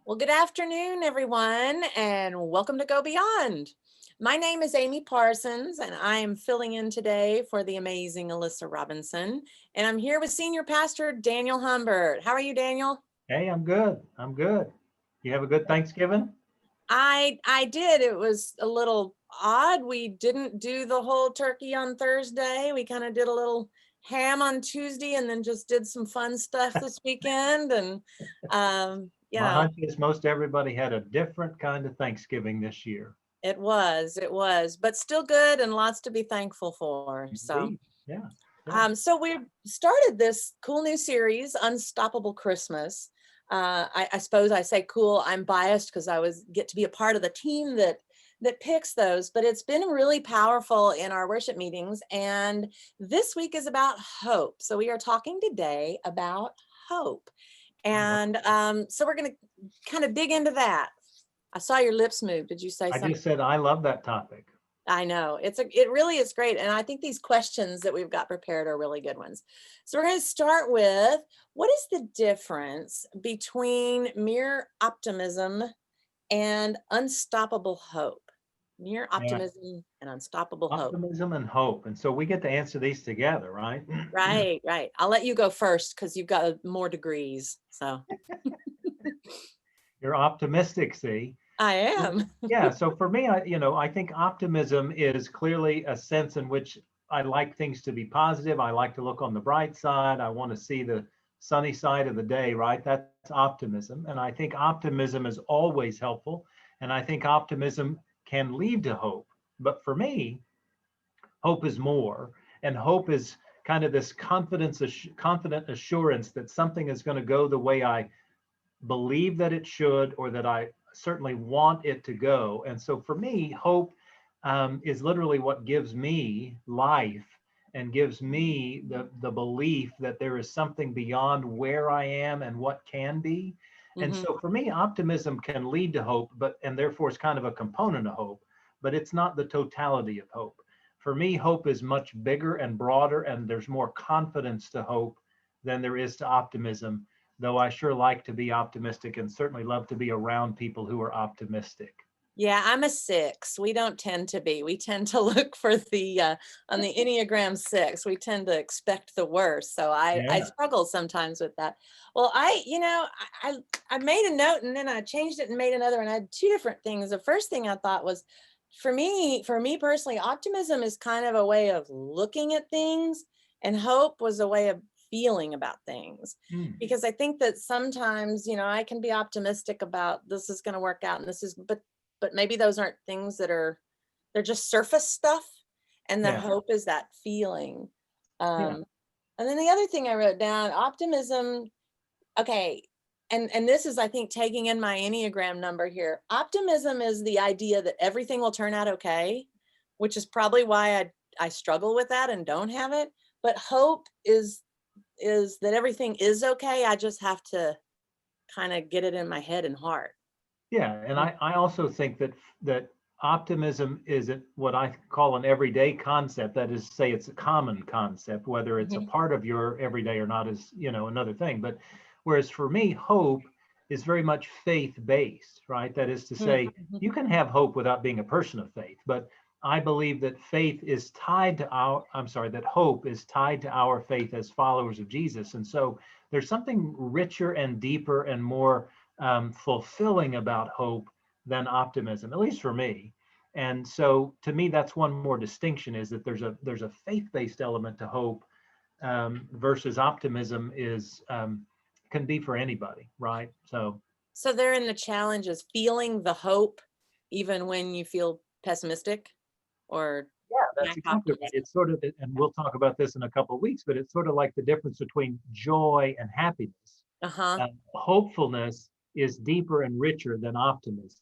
Well, good afternoon, everyone, and welcome to Go Beyond. My name is Amy Parsons, and I am filling in today for the amazing Alyssa Robinson. And I'm here with Senior Pastor Daniel Humbert. How are you, Daniel? Hey, I'm good. I'm good. You have a good Thanksgiving? I did. It was a little odd. We didn't do the whole turkey on Thursday. We kind of did a little ham on Tuesday, and then just did some fun stuff this weekend. And you My know, hunch is most everybody had a different kind of Thanksgiving this year. it was, but still good and lots to be thankful for. So, Indeed. Yeah. Yeah. so we started this cool new series, Unstoppable Christmas. I suppose I say cool. I'm biased because I get to be a part of the team that picks those, but it's been really powerful in our worship meetings. And this week is about hope. So we are talking today about hope. I love And so we're going to kind of dig into that. I saw your lips move. Did you say I something? just said I love that topic. I know it really is great. And I think these questions that we've got prepared are really good ones. So we're going to start with, what is the difference between mere optimism and unstoppable hope? Mere Yeah. optimism and unstoppable hope. Optimism and hope. And so we get to answer these together, right? Right, right. I'll let you go first because you've got more degrees. So You're optimistic, see? I am. Yeah. So for me, I think optimism is clearly a sense in which I like things to be positive. I like to look on the bright side. I want to see the sunny side of the day, right? That's optimism. And I think optimism is always helpful. And I think optimism can lead to hope. But for me, hope is more. And hope is kind of this confident assurance that something is going to go the way I believe that it should, or that I certainly want it to go. And so for me, hope is literally what gives me life and gives me the belief that there is something beyond where I am and what can be. And Hmm. so for me, optimism can lead to hope, and therefore it's kind of a component of hope, but it's not the totality of hope. For me, hope is much bigger and broader, and there's more confidence to hope than there is to optimism, though I sure like to be optimistic and certainly love to be around people who are optimistic. Yeah, I'm a 6. We don't tend to be. We tend to look for the on the Enneagram 6. We tend to expect the worst. So I Yeah. struggle sometimes with that. Well, I made a note and then I changed it and made another, and I had two different things. The first thing I thought was, for me personally, optimism is kind of a way of looking at things, and hope was a way of feeling about things. Hmm. Because I think that sometimes, I can be optimistic about this is going to work out and but maybe those aren't things they're just surface stuff, and the Yeah. hope is that feeling. Yeah. um and then the other thing I wrote down, optimism, okay, and this is, I think, taking in my Enneagram number here. Optimism is the idea that everything will turn out okay, which is probably why I struggle with that and don't have it. But hope is that everything is okay. I just have to kind of get it in my head and heart. Yeah. And I also think that optimism is what I call an everyday concept. That is to say, it's a common concept. Whether it's a Mhm. part of your everyday or not is, another thing. But whereas for me, hope is very much faith based, right? That is to say, Mhm. you can have hope without being a person of faith, but I believe that that hope is tied to our faith as followers of Jesus. And so there's something richer and deeper and more fulfilling about hope than optimism, at least for me. And so, to me, that's one more distinction: is that there's a faith-based element to hope, versus optimism is can be for anybody, right? So, So they're in the challenges, feeling the hope, even when you feel pessimistic or yeah, that's lack exactly right. optimism. It's sort of, and we'll talk about this in a couple of weeks, but it's sort of like the difference between joy and happiness. Uh-huh. Hopefulness is deeper and richer than optimism.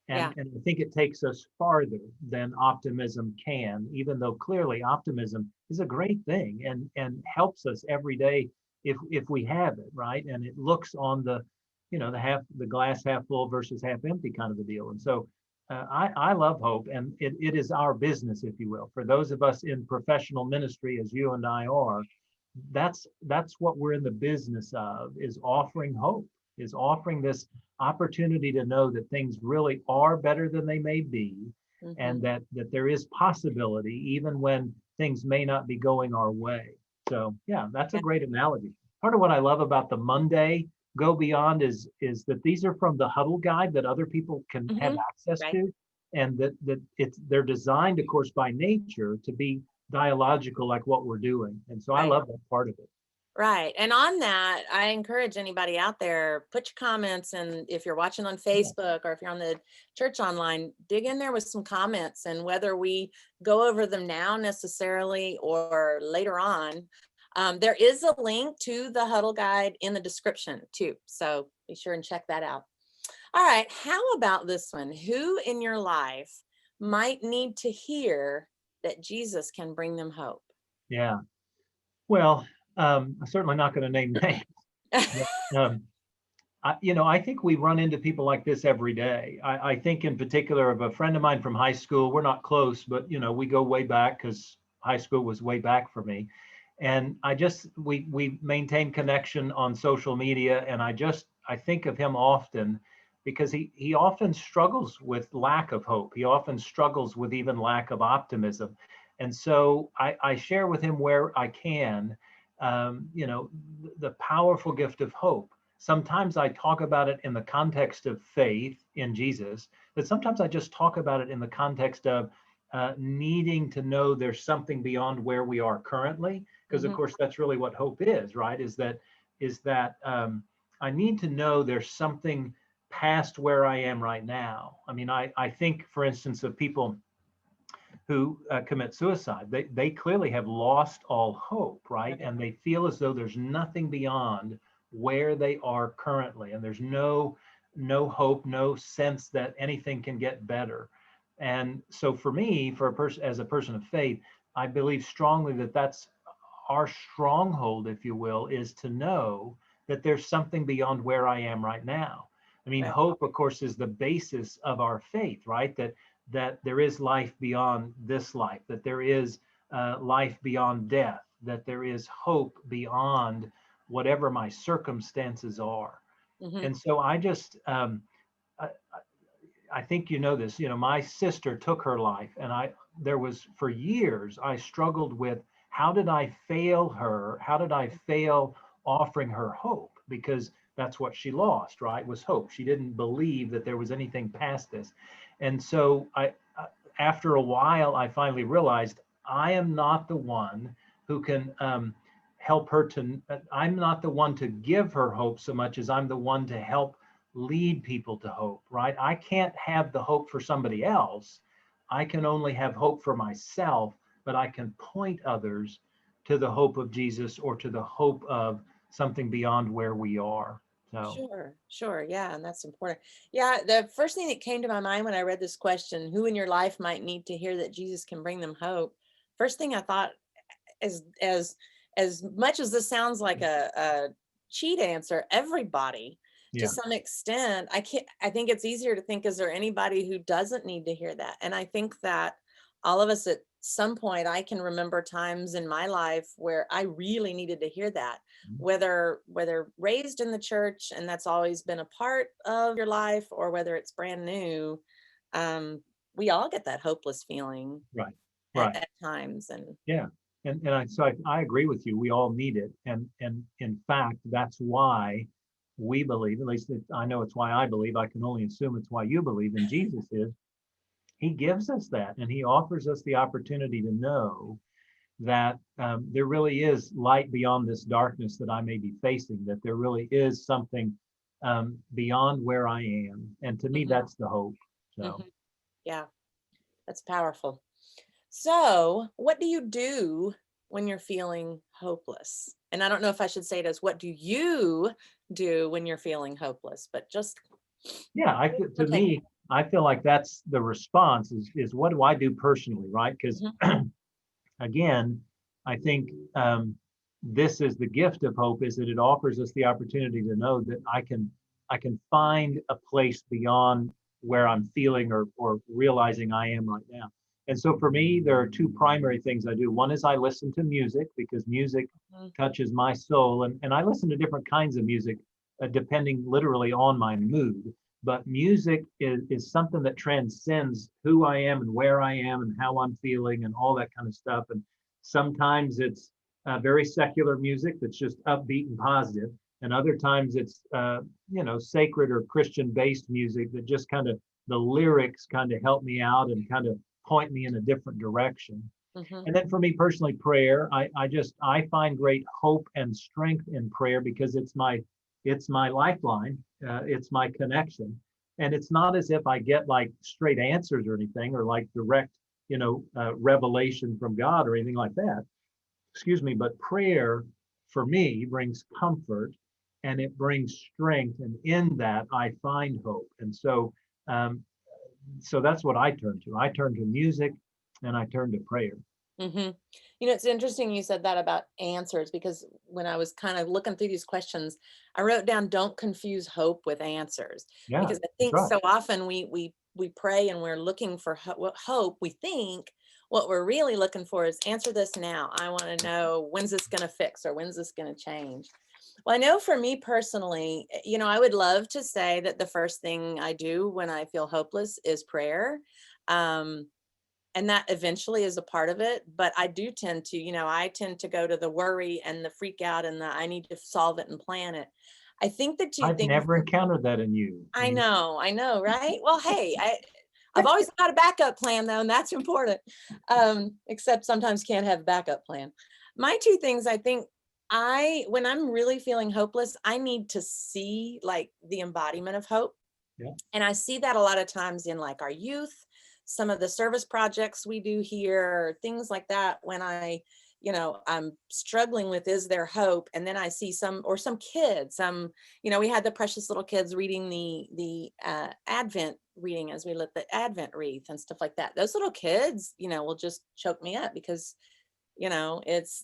And, Yeah. and I think it takes us farther than optimism can, even though clearly optimism is a great thing and helps us every day if we have it, right? And it looks on the glass half full versus half empty kind of a deal. And so I love hope, and it is our business, if you will. For those of us in professional ministry, as you and I are, that's what we're in the business of, is offering hope. is offering this opportunity to know that things really are better than they may be, and Mhm. that there is possibility even when things may not be going our way. So yeah, that's a Yeah. great analogy. Part of what I love about the Monday Go Beyond is that these are from the Huddle guide that other people can have Mhm. access Right. to, and that they're designed, of course, by nature to be dialogical like what we're doing. And so I Right. love that part of it. Right. And on that, I encourage anybody out there, put your comments, and if you're watching on Yeah, Facebook or if you're on the church online, dig in there with some comments, and whether we go over them now necessarily or later on, there is a link to the Huddle guide in the description too. So be sure and check that out. All right. How about this one? Who in your life might need to hear that Jesus can bring them hope? yeah. Well, I'm certainly not going to name names, but I think we run into people like this every day. I think in particular of a friend of mine from high school. We're not close, but we go way back because high school was way back for me. And we maintain connection on social media, and I think of him often because he often struggles with lack of hope. He often struggles with even lack of optimism. And so I share with him where I can, the powerful gift of hope. Sometimes I talk about it in the context of faith in Jesus, but sometimes I just talk about it in the context of needing to know there's something beyond where we are currently, because of Mhm. course that's really what hope is, right? Is that I need to know there's something past where I am right now. I mean, I think, for instance, of people who commit suicide. They clearly have lost all hope, right? Right. And they feel as though there's nothing beyond where they are currently, and there's no hope, no sense that anything can get better. And so for me, for a person as a person of faith, I believe strongly that that's our stronghold, if you will, is to know that there's something beyond where I am right now. I mean, Right. hope, of course, is the basis of our faith, right? That there is life beyond this life, that there is life beyond death, that there is hope beyond whatever my circumstances are. Mhm. And so I, I think you know this. My sister took her life, and there was for years I struggled with how did I fail her? How did I fail offering her hope? Because that's what she lost, right? Was hope. She didn't believe that there was anything past this. And so after a while, I finally realized I am not the one who can help her to. I'm not the one to give her hope so much as I'm the one to help lead people to hope, right? I can't have the hope for somebody else. I can only have hope for myself, but I can point others to the hope of Jesus or to the hope of something beyond where we are. So, Sure, sure. Yeah, and that's important. Yeah, the first thing that came to my mind when I read this question, who in your life might need to hear that Jesus can bring them hope? First thing I thought, as much as this sounds like a cheat answer, everybody to yeah, some extent. I think it's easier to think, is there anybody who doesn't need to hear that? And I think that all of us at some point, I can remember times in my life where I really needed to hear that, whether raised in the church and that's always been a part of your life, or whether it's brand new. um, we all get that hopeless feeling right, at, right. at times. And Yeah. And I agree with you. We all need it. And in fact, that's why we believe, at least I know it's why I believe, I can only assume it's why you believe in Jesus is he gives us that, and he offers us the opportunity to know that there really is light beyond this darkness that I may be facing, that there really is something beyond where I am. And to me, mhm, that's the hope. So, mhm. Yeah, that's powerful. So, what do you do when you're feeling hopeless? And I don't know if I should say it as what do you do when you're feeling hopeless, but just yeah, to okay. me, I feel like that's the response is what do I do personally, right? Because Mhm. again, I think this is the gift of hope is that it offers us the opportunity to know that I can find a place beyond where I'm feeling or realizing I am right now. And so for me, there are two primary things I do. One is I listen to music because music Mhm. touches my soul, and I listen to different kinds of music. depending literally on my mood. But music is something that transcends who I am and where I am and how I'm feeling and all that kind of stuff. And sometimes it's very secular music that's just upbeat and positive, and other times it's sacred or Christian based music that just kind of, the lyrics kind of help me out and kind of point me in a different direction. Mhm. And then for me personally, prayer, I find great hope and strength in prayer because it's my lifeline, it's my connection, and it's not as if I get like straight answers or anything, or like direct revelation from God or anything like that. Excuse me, but prayer for me brings comfort and it brings strength, and in that I find hope. And um, so that's what I turn to. I turn to music and I turn to prayer. Mhm. It's interesting you said that about answers, because when I was kind of looking through these questions, I wrote down, don't confuse hope with answers, Yeah, because I that's think right. so often we pray and we're looking for hope. We think what we're really looking for is, answer this now. I want to know, when's this going to fix, or when's this going to change? Well, I know for me personally, I would love to say that the first thing I do when I feel hopeless is prayer. Um, and that eventually is a part of it, but I do tend to, I tend to go to the worry and the freak out and the, I need to solve it and plan it. I think the two I've things, never encountered that in you. I know, right? Well, hey, I've always got a backup plan though, and that's important. Except sometimes can't have a backup plan. My two things, I think, when I'm really feeling hopeless, I need to see like the embodiment of hope. Yeah, And I see that a lot of times in like our youth, some of the service projects we do here, things like that. When I'm struggling with, is there hope? And then I see some kids, we had the precious little kids reading the Advent reading as we lit the Advent wreath and stuff like that. Those little kids, will just choke me up, because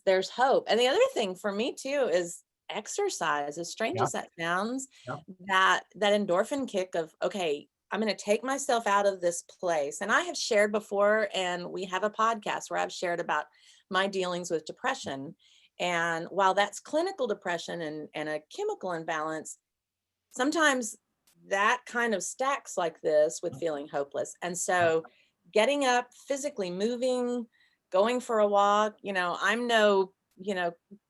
there's hope. And the other thing for me too is exercise. As strange yeah, as that sounds, yeah. that endorphin kick of, okay, I'm going to take myself out of this place. And I have shared before, and we have a podcast where I've shared about my dealings with depression. And while that's clinical depression and a chemical imbalance, sometimes that kind of stacks like this with feeling hopeless. And so getting up, physically moving, going for a walk, I'm no,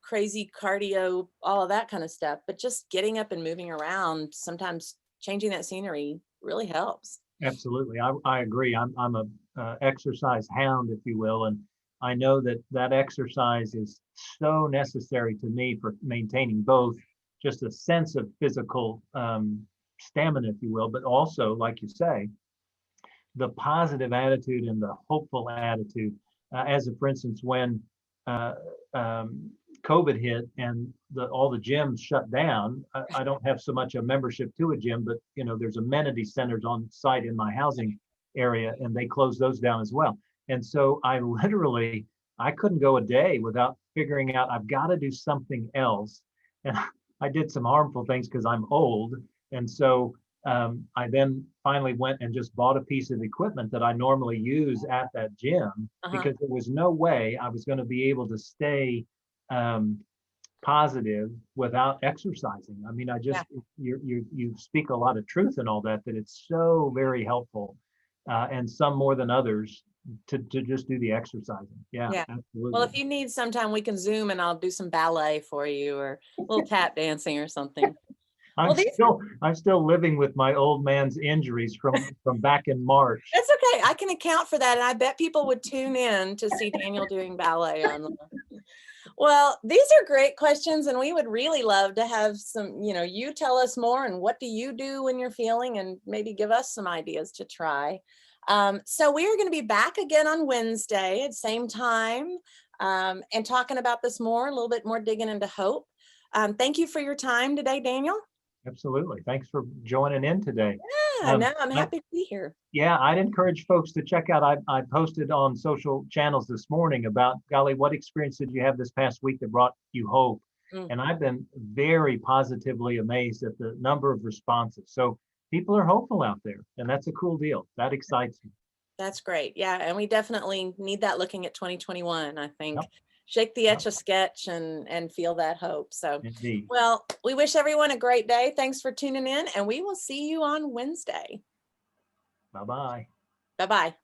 crazy cardio, all of that kind of stuff, but just getting up and moving around, sometimes changing that scenery really helps. Absolutely. I agree. I'm a exercise hound, if you will, and I know that that exercise is so necessary to me for maintaining both just a sense of physical stamina, if you will, but also, like you say, the positive attitude and the hopeful attitude. For instance, when uh, um, COVID hit and all the gyms shut down, I don't have so much a membership to a gym, but there's amenity centers on site in my housing area, and they closed those down as well. And so I couldn't go a day without figuring out I've got to do something else. And I did some harmful things because I'm old, and so I then finally went and just bought a piece of equipment that I normally use at that gym, Uh-huh. because there was no way I was going to be able to stay um, positive without exercising. I mean, Yeah. you speak a lot of truth in all that, that it's so very helpful, and some more than others, to just do the exercising. Yeah, Yeah. Well, absolutely. if you need sometime, we can Zoom and I'll do some ballet for you, or a little tap dancing or something. I'm Well, these still living with my old man's injuries from back in March. That's okay. I can account for that. And I bet people would tune in to see Daniel doing ballet on. Well, these are great questions. And we would really love to have some, you tell us more, and what do you do when you're feeling, and maybe give us some ideas to try. So we are going to be back again on Wednesday at same time, and talking about this more, a little bit more, digging into hope. Thank you for your time today, Daniel. Absolutely. Thanks for joining in today. Yeah, no, I'm I, happy to be here. Yeah, I'd encourage folks to check out. I posted on social channels this morning about, golly, what experience did you have this past week that brought you hope? Mm. And I've been very positively amazed at the number of responses. So people are hopeful out there, and that's a cool deal. That excites me. That's great. Yeah. And we definitely need that looking at 2021, I Yep. think. shake the Yep. etch a sketch and feel that hope. So, Indeed. well, we wish everyone a great day. Thanks for tuning in, and we will see you on Wednesday. Bye-bye. Bye-bye.